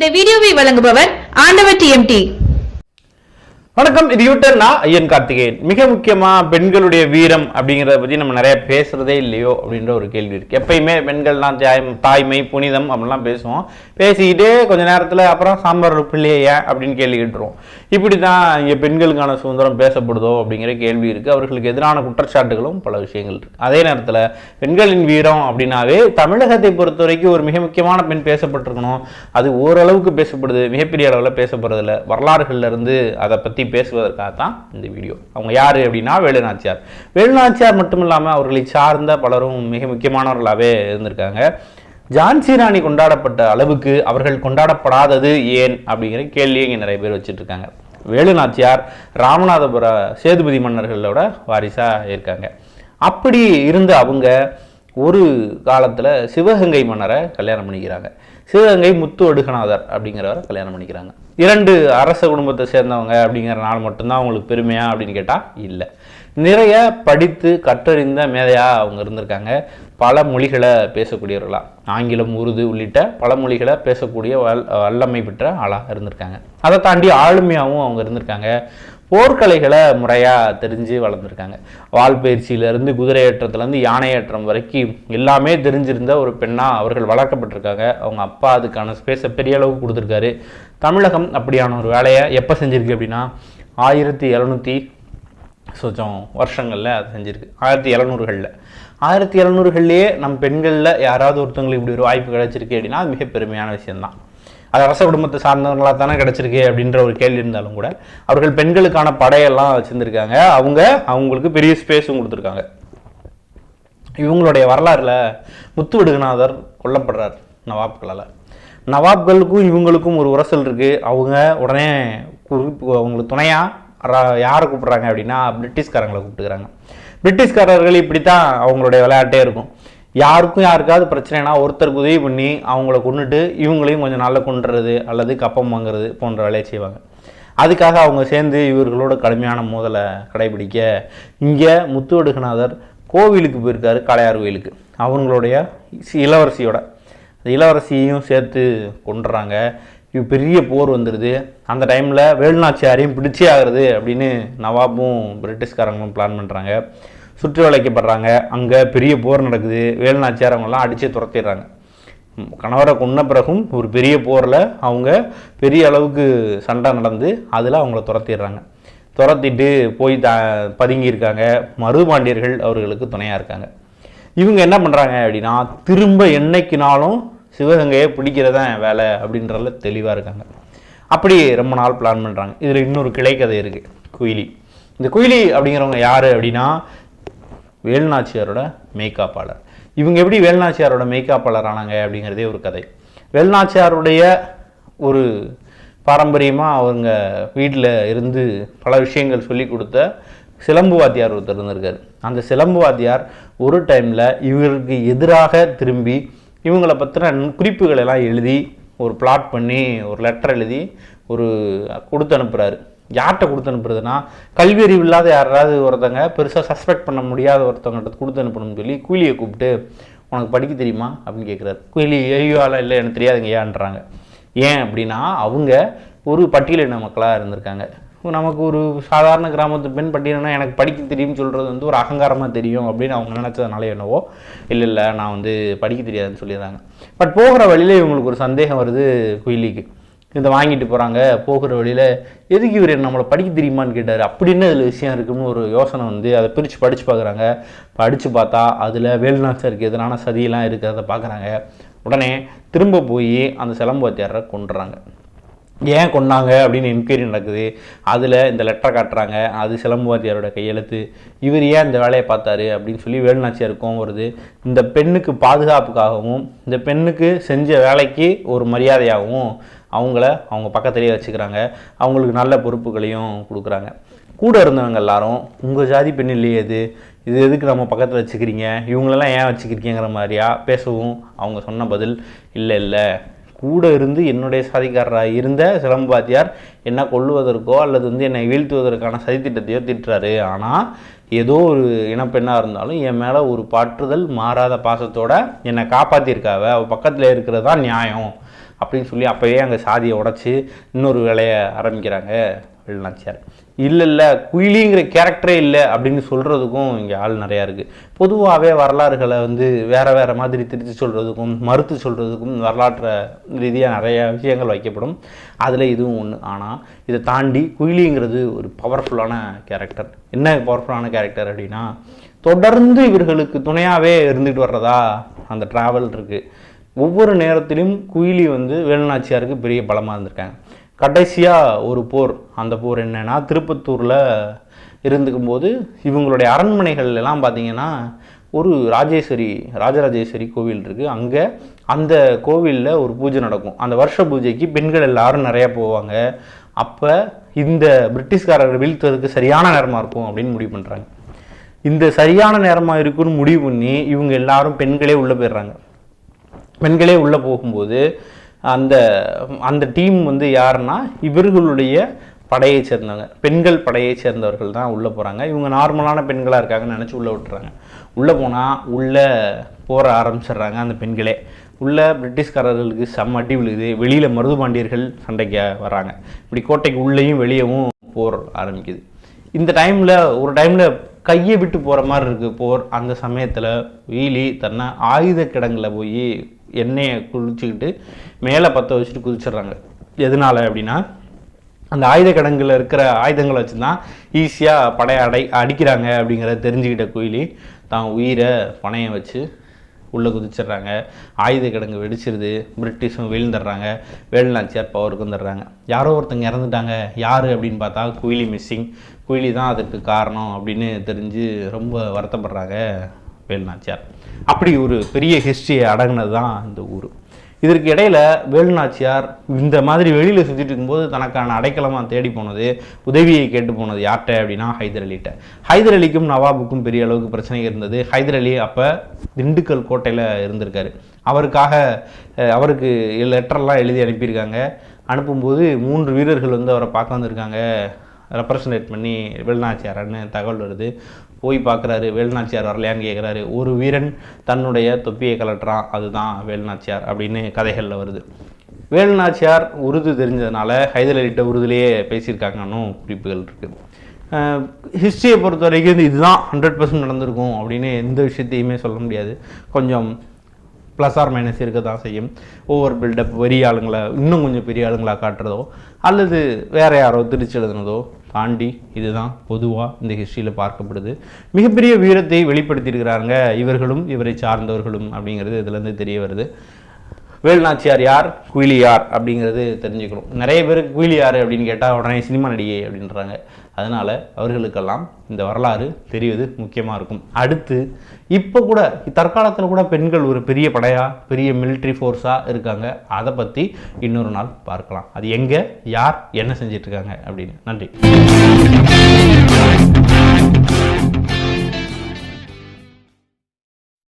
இந்த வீடியோவை வழங்குபவர் ஆண்டவர் டிஎம்டி. வணக்கம், இது யூட்டர். நான் ஐயன் கார்த்திகேயன். மிக முக்கியமா பெண்களுடைய வீரம் அப்படிங்கிறத பத்தி நம்ம நிறைய பேசுறதே இல்லையோ அப்படின்ற ஒரு கேள்வி இருக்கு. எப்பயுமே பெண்கள்லாம் தாய்மை புனிதம் அப்படின்லாம் பேசுவோம். பேசிக்கிட்டே கொஞ்ச நேரத்துல அப்புறம் சாம்பார் பிள்ளையே அப்படின்னு கேள்வி கேட்டுருவோம். இப்படிதான் இங்க பெண்களுக்கான சுதந்திரம் பேசப்படுதோ அப்படிங்கிற கேள்வி இருக்கு. அவர்களுக்கு எதிரான குற்றச்சாட்டுகளும் பல விஷயங்கள் இருக்கு. அதே நேரத்துல பெண்களின் வீரம் அப்படின்னாவே தமிழகத்தை பொறுத்த வரைக்கும் ஒரு மிக முக்கியமான பெண் பேசப்பட்டிருக்கணும். அது ஓரளவுக்கு பேசப்படுது, மிகப்பெரிய அளவில் பேசப்படுறதில்ல. வரலாறுகள்ல இருந்து அதை பத்தி பேசுவதற்காக தான் இந்த வீடியோ. அவங்க யாரு அப்படின்னா வேலுநாச்சியார். வேலுநாச்சியார் மட்டும் இல்லாம அவர்களை சார்ந்த பலரும் மிக முக்கியமானவர்களாகவே இருந்திருக்காங்க. ஜான்சி ராணி கொண்டாடப்பட்ட அளவுக்கு அவர்கள் கொண்டாடப்படாதது ஏன் அப்படிங்கிற கேள்வியை இங்கே நிறைய பேர் வச்சுட்டு இருக்காங்க. வேலுநாச்சியார் ராமநாதபுர சேதுபதி மன்னர்களோட வாரிசா இருக்காங்க. அப்படி இருந்த அவங்க ஒரு காலத்துல சிவகங்கை மன்னரை கல்யாணம் பண்ணிக்கிறாங்க. சிவகங்கை முத்து ஒடுகநாதர் அப்படிங்கிறவரை கல்யாணம் பண்ணிக்கிறாங்க. இரண்டு அரச குடும்பத்தை சேர்ந்தவங்க அப்படிங்கிறனால மட்டும்தான் அவங்களுக்கு பெருமையா அப்படின்னு கேட்டா இல்லை. நிறைய படித்து கற்றறிந்த மேதையா அவங்க இருந்திருக்காங்க. பல மொழிகளை பேசக்கூடியவர்களா, ஆங்கிலம் உருது உள்ளிட்ட பல மொழிகளை பேசக்கூடிய வல்லமை பெற்ற ஆளாக இருந்திருக்காங்க. அதை தாண்டி ஆளுமையாகவும் அவங்க இருந்திருக்காங்க. போர்க்கலைகளை முறையாக தெரிஞ்சு வளர்ந்துருக்காங்க. வால் பயிற்சியிலேருந்து குதிரை ஏற்றத்துலேருந்து யானை ஏற்றம் வரைக்கும் எல்லாமே தெரிஞ்சிருந்த ஒரு பெண்ணாக அவர்கள் வளர்க்கப்பட்டிருக்காங்க. அவங்க அப்பா அதுக்கான ஸ்பேஸை பெரிய அளவுக்கு கொடுத்துருக்காரு. தமிழகம் அப்படியான ஒரு வேலையை எப்போ செஞ்சுருக்கு அப்படின்னா 1700 சொச்சம் வருஷங்களில் அது செஞ்சுருக்கு. 1700களில் 1700களிலேயே நம் பெண்களில் யாராவது ஒருத்தவங்களுக்கு இப்படி ஒரு வாய்ப்பு கிடைச்சிருக்கு அப்படின்னா அது மிக பெருமையான விஷயம்தான். அது அரச குடும்பத்தை சார்ந்தவங்களாக தானே கிடச்சிருக்கு அப்படின்ற ஒரு கேள்வி இருந்தாலும் கூட அவர்கள் பெண்களுக்கான படையெல்லாம் வச்சுருந்துருக்காங்க. அவங்களுக்கு பெரிய ஸ்பேஸும் கொடுத்துருக்காங்க. இவங்களுடைய வரலாறுல முத்து ஒடுகநாதர் கொல்லப்படுறார் நவாப்களால். நவாப்களுக்கும் இவங்களுக்கும் ஒரு உரசல் இருக்குது. அவங்க உடனே அவங்களுக்கு துணையாக யாரை கூப்பிட்றாங்க அப்படின்னா பிரிட்டிஷ்காரங்களை கூப்பிட்டுக்கிறாங்க. பிரிட்டிஷ்காரர்கள் இப்படித்தான் அவங்களுடைய விளையாட்டே இருக்கும். யாருக்காவது பிரச்சனைனா ஒருத்தருக்கு உதவி பண்ணி அவங்கள கொண்டுட்டு இவங்களையும் கொஞ்சம் நாளில் கொண்டுறது அல்லது கப்பம் வாங்குறது போன்ற வேலையை செய்வாங்க. அதுக்காக அவங்க சேர்ந்து இவர்களோட கடுமையான மோதலை கடைபிடிக்க இங்கே முத்து ஒடுகநாதர் கோவிலுக்கு போயிருக்காரு, காளையார் கோயிலுக்கு. அவங்களுடைய இளவரசியையும் சேர்த்து கொண்டுறாங்க. இது பெரிய போர் வந்துடுது. அந்த டைமில் வேலுநாச்சியாரையும் பிடிச்சே ஆகுறது அப்படின்னு நவாபும் பிரிட்டிஷ்காரங்களும் பிளான் பண்ணுறாங்க. சுற்றி வளைக்கப்படுறாங்க. அங்கே பெரிய போர் நடக்குது. வேலுநாச்சியார் அவங்கெல்லாம் அடித்து துரத்திடுறாங்க. கணவரை கொன்ன பிறகும் ஒரு பெரிய போரில் அவங்க பெரிய அளவுக்கு சண்டை நடந்து அதில் அவங்கள துரத்திடுறாங்க. துரத்திட்டு போய் பதுங்கியிருக்காங்க. மருதுபாண்டியர்கள் அவர்களுக்கு துணையாக இருக்காங்க. இவங்க என்ன பண்ணுறாங்க அப்படின்னா திரும்ப என்னைக்குனாலும் சிவகங்கையை பிடிக்கிறதான் வேலை அப்படின்றதுல தெளிவாக இருக்காங்க. அப்படி ரொம்ப நாள் பிளான் பண்ணுறாங்க. இதில் இன்னொரு கிளைக்கதை இருக்குது, குயிலி. இந்த குயிலி அப்படிங்கிறவங்க யார் அப்படின்னா வேலுநாச்சியாரோட மேய்காப்பாளர். இவங்க எப்படி வேலுநாச்சியாரோட மேய்காப்பாளர் ஆனாங்க அப்படிங்கிறதே ஒரு கதை. வேலுநாச்சியாருடைய ஒரு பாரம்பரியமாக அவங்க வீட்டில் இருந்து பல விஷயங்கள் சொல்லி கொடுத்த சிலம்பு வாத்தியார் ஒருத்தர் இருந்திருக்காரு. அந்த சிலம்பு வாத்தியார் ஒரு டைமில் இவருக்கு எதிராக திரும்பி இவங்களை பற்றின குறிப்புகள் எல்லாம் எழுதி ஒரு பிளாட் பண்ணி ஒரு லெட்டர் எழுதி ஒரு கொடுத்து அனுப்புகிறாரு. யார்கிட்ட கொடுத்து அனுப்புறதுன்னா கல்வியறிவு இல்லாத யாராவது ஒருத்தங்க பெருசாக சஸ்பெக்ட் பண்ண முடியாத ஒருத்தவங்கள்ட்ட கொடுத்து அனுப்பணும்னு சொல்லி கூலியை கூப்பிட்டு உனக்கு படிக்க தெரியுமா அப்படின்னு கேட்குறாரு. கூலி ஐயோலாம் இல்லை, எனக்கு தெரியாதுங்க ஏன்றாங்க. ஏன் அப்படின்னா அவங்க ஒரு பட்டியலின மக்களாக இருந்திருக்காங்க. நமக்கு ஒரு சாதாரண கிராமத்து பெண் பட்டியலினா எனக்கு படிக்க தெரியும்னு சொல்கிறது ஒரு அகங்காரமாக தெரியும் அப்படின்னு அவங்க நினச்சதுனால என்னவோ இல்லை நான் படிக்க தெரியாதுன்னு சொல்லிடுறாங்க. பட் போகிற வழியில் இவங்களுக்கு ஒரு சந்தேகம் வருது. குயிலிக்கு இதை வாங்கிட்டு போகிறாங்க. போகிற வழியில் எதுக்கு இவர் நம்மளை படிக்க தெரியுமான்னு கேட்டார். அப்படின்னு அதில் விஷயம் இருக்குன்னு ஒரு யோசனை அதை பிரித்து படித்து பார்க்குறாங்க. படித்து பார்த்தா அதில் வேலுநாச்சியாருக்கு எதிரான சதியெல்லாம் இருக்கிறத பார்க்குறாங்க. உடனே திரும்ப போய் அந்த சிலம்பு வாத்தியாரை கொண்டுறாங்க. ஏன் கொண்டாங்க அப்படின்னு என்கொயரி நடக்குது. அதில் இந்த லெட்டரை காட்டுறாங்க. அது சிலம்பு வாத்தியாரோட கையெழுத்து. இவர் ஏன் இந்த வேலையை பார்த்தாரு அப்படின்னு சொல்லி வேலுநாச்சியாருக்கும் வருது. இந்த பெண்ணுக்கு பாதுகாப்புக்காகவும் இந்த பெண்ணுக்கு செஞ்ச வேலைக்கு ஒரு மரியாதையாகவும் அவங்க பக்கத்துலேயே வச்சுக்கிறாங்க. அவங்களுக்கு நல்ல பொறுப்புகளையும் கொடுக்குறாங்க. கூட இருந்தவங்க எல்லாரும் உங்கள் ஜாதி பெண் இல்லையே இது எதுக்கு நம்ம பக்கத்தில் வச்சுக்கிறீங்க, இவங்களெல்லாம் ஏன் வச்சுக்கிறீங்கிற மாதிரியா பேசவும் அவங்க சொன்ன பதில் இல்லை கூட இருந்து என்னுடைய சாதிக்காரராக இருந்த சிலம்பு வாத்தியார் என்ன கொல்லுவதற்கோ அல்லது என்னை வீழ்த்துவதற்கான சதித்திட்டத்தையோ திட்டுறாரு. ஆனால் ஏதோ ஒரு இனப்பெண்ணாக இருந்தாலும் என் மேலே ஒரு பற்றுதல் மாறாத பாசத்தோட என்னை காப்பாற்றிருக்காவ, அவள் பக்கத்தில் இருக்கிறது தான் நியாயம் அப்படின்னு சொல்லி அப்போவே அங்கே சாதியை உடைச்சி இன்னொரு வேலையை ஆரம்பிக்கிறாங்க வேலுநாச்சியார். இல்லை குயிலிங்கிற கேரக்டரே இல்லை அப்படின்னு சொல்கிறதுக்கும் இங்கே ஆள் நிறையா இருக்குது. பொதுவாகவே வரலாறுகளை வந்து வேறு மாதிரி திருத்தி சொல்கிறதுக்கும் மறுத்து சொல்கிறதுக்கும் வரலாற்று ரீதியாக நிறைய விஷயங்கள் வைக்கப்படும். அதில் இதுவும் ஒன்று. ஆனால் இதை தாண்டி குயிலிங்கிறது ஒரு பவர்ஃபுல்லான கேரக்டர். என்ன பவர்ஃபுல்லான கேரக்டர் அப்படின்னா, தொடர்ந்து இவர்களுக்கு துணையாகவே இருந்துகிட்டு வர்றதா அந்த ட்ராவல் இருக்குது. ஒவ்வொரு நேரத்திலும் குயிலி வந்து வேலுநாச்சியாருக்கு பெரிய பலமாக இருந்திருக்காங்க. கடைசியாக ஒரு போர், அந்த போர் என்னென்னா திருப்பத்தூரில் இருந்துக்கும் போது இவங்களுடைய அரண்மனைகள் எல்லாம் பார்த்திங்கன்னா ஒரு ராஜராஜேஸ்வரி கோவில் இருக்குது. அங்கே அந்த கோவிலில் ஒரு பூஜை நடக்கும். அந்த வருஷ பூஜைக்கு பெண்கள் எல்லாரும் நிறையா போவாங்க. அப்போ இந்த பிரிட்டிஷ்காரர்கள் வீழ்த்துறதுக்கு சரியான நேரமாக இருக்கும் அப்படின்னு முடிவு பண்ணுறாங்க. இந்த சரியான நேரமாக இருக்குன்னு முடிவு பண்ணி இவங்க எல்லாரும் பெண்களே உள்ளே போயிடுறாங்க. பெண்களே உள்ளே போகும்போது அந்த டீம் வந்து யாருன்னா இவர்களுடைய படையை சேர்ந்தவங்க, பெண்கள் படையை சேர்ந்தவர்கள் தான் உள்ளே போகிறாங்க. இவங்க நார்மலான பெண்களாக இருக்காங்கன்னு நினச்சி உள்ளே விட்டுறாங்க. உள்ளே போனால் உள்ளே போற ஆரம்பிச்சிடுறாங்க. அந்த பெண்களே உள்ளே பிரிட்டிஷ்காரர்களுக்கு செம்ம அடி விழுகுது. வெளியில் மருதுபாண்டியர்கள் சண்டைக்கு வராங்க. இப்படி கோட்டைக்கு உள்ளேயும் வெளியவும் போர் ஆரம்பிக்குது. இந்த டைமில் கையை விட்டு போகிற மாதிரி இருக்குது போர். அந்த சமயத்தில் வீலி தன்னை ஆயுத கிடங்கில் போய் எண்ணெயை குளிச்சுக்கிட்டு மேலே பற்ற வச்சுட்டு குதிச்சிடுறாங்க. எதனால அப்படின்னா, அந்த ஆயுத கிடங்கில் இருக்கிற ஆயுதங்களை வச்சு தான் ஈஸியாக படையை அடிக்கிறாங்க அப்படிங்கிறத தெரிஞ்சுக்கிட்ட குயிலி தான் உயிரை பணையை வச்சு உள்ளே குதிச்சிடுறாங்க. ஆயுத கிடங்கு வெடிச்சிருது. பிரிட்டிஷும் வீழ்ந்துடுறாங்க. வேலுநாச்சியார் பவருக்கு வந்துடுறாங்க. யாரோ ஒருத்தங்க இறந்துட்டாங்க. யார் அப்படின்னு பார்த்தா குயிலி மிஸ்ஸிங். குயிலி தான் அதுக்கு காரணம் அப்படின்னு தெரிஞ்சு ரொம்ப வருத்தப்படுறாங்க வேலுநாச்சியார். அப்படி ஒரு பெரிய ஹிஸ்ட்ரியை அடங்கினது தான் இந்த ஊர். இதற்கு இடையில் வேலுநாச்சியார் இந்த மாதிரி வெளியில் சுற்றிட்டு இருக்கும்போது தனக்கான அடைக்கலமாக தேடி போனது, உதவியை கேட்டு போனது யார்கிட்ட அப்படின்னா ஹைதர் அலிகிட்ட. ஹைதர் அலிக்கும் நவாபுக்கும் பெரிய அளவுக்கு பிரச்சனை இருந்தது. ஹைதர் அலி அப்போ திண்டுக்கல் கோட்டையில் இருந்திருக்காரு. அவருக்கு லெட்டர்லாம் எழுதி அனுப்பியிருக்காங்க. அனுப்பும்போது 3 வீரர்கள் வந்து அவரை பார்க்க வந்திருக்காங்க, ரெப்ரசன்டேட் பண்ணி வேலுநாச்சியார்னு தகவல் வருது. போய் பார்க்குறாரு. வேலுநாச்சியார் வரலையான்னு கேட்குறாரு. ஒரு வீரன் தன்னுடைய தொப்பியை கலட்டுறான், அதுதான் வேலுநாச்சியார் அப்படின்னு கதைகளில் வருது. வேலுநாச்சியார் உருது தெரிஞ்சதுனால ஹைதர் அலிகிட்ட உருதுலேயே பேசியிருக்காங்கன்னு குறிப்புகள் இருக்குது. ஹிஸ்ட்ரியை பொறுத்த வரைக்கும் இதுதான் 100% நடந்திருக்கும் அப்படின்னு எந்த விஷயத்தையுமே சொல்ல முடியாது. கொஞ்சம் ப்ளஸ் ஆர் மைனஸ் இருக்க தான் செய்யும். ஓவர் பில்டப் பெரிய ஆளுங்களை இன்னும் கொஞ்சம் பெரிய ஆளுங்களாக காட்டுறதோ அல்லது வேறு யாரோ திருச்சி எழுதுனதோ தாண்டி இதுதான் பொதுவாக இந்த ஹிஸ்ட்ரியில் பார்க்கப்படுது. மிகப்பெரிய வீரத்தை வெளிப்படுத்தியிருக்கிறாங்க இவர்களும் இவரை சார்ந்தவர்களும் அப்படிங்கிறது இதுலேருந்து தெரிய வருது. வேலுநாச்சியார் யார், குயிலி யார் அப்படிங்கிறது தெரிஞ்சுக்கணும். நிறைய பேருக்கு குயிலி யார் அப்படின்னு கேட்டால் உடனே சினிமா நடிகை அப்படின்றாங்க. அதனால் அவர்களுக்கெல்லாம் இந்த வரலாறு தெரிவது முக்கியமாக இருக்கும். அடுத்து இப்போ கூட தற்காலத்தில் கூட பெண்கள் ஒரு பெரிய படையாக பெரிய மிலிட்ரி ஃபோர்ஸாக இருக்காங்க. அதை பற்றி இன்னொரு நாள் பார்க்கலாம். அது எங்கே, யார், என்ன செஞ்சிட்ருக்காங்க அப்படின்னு. நன்றி.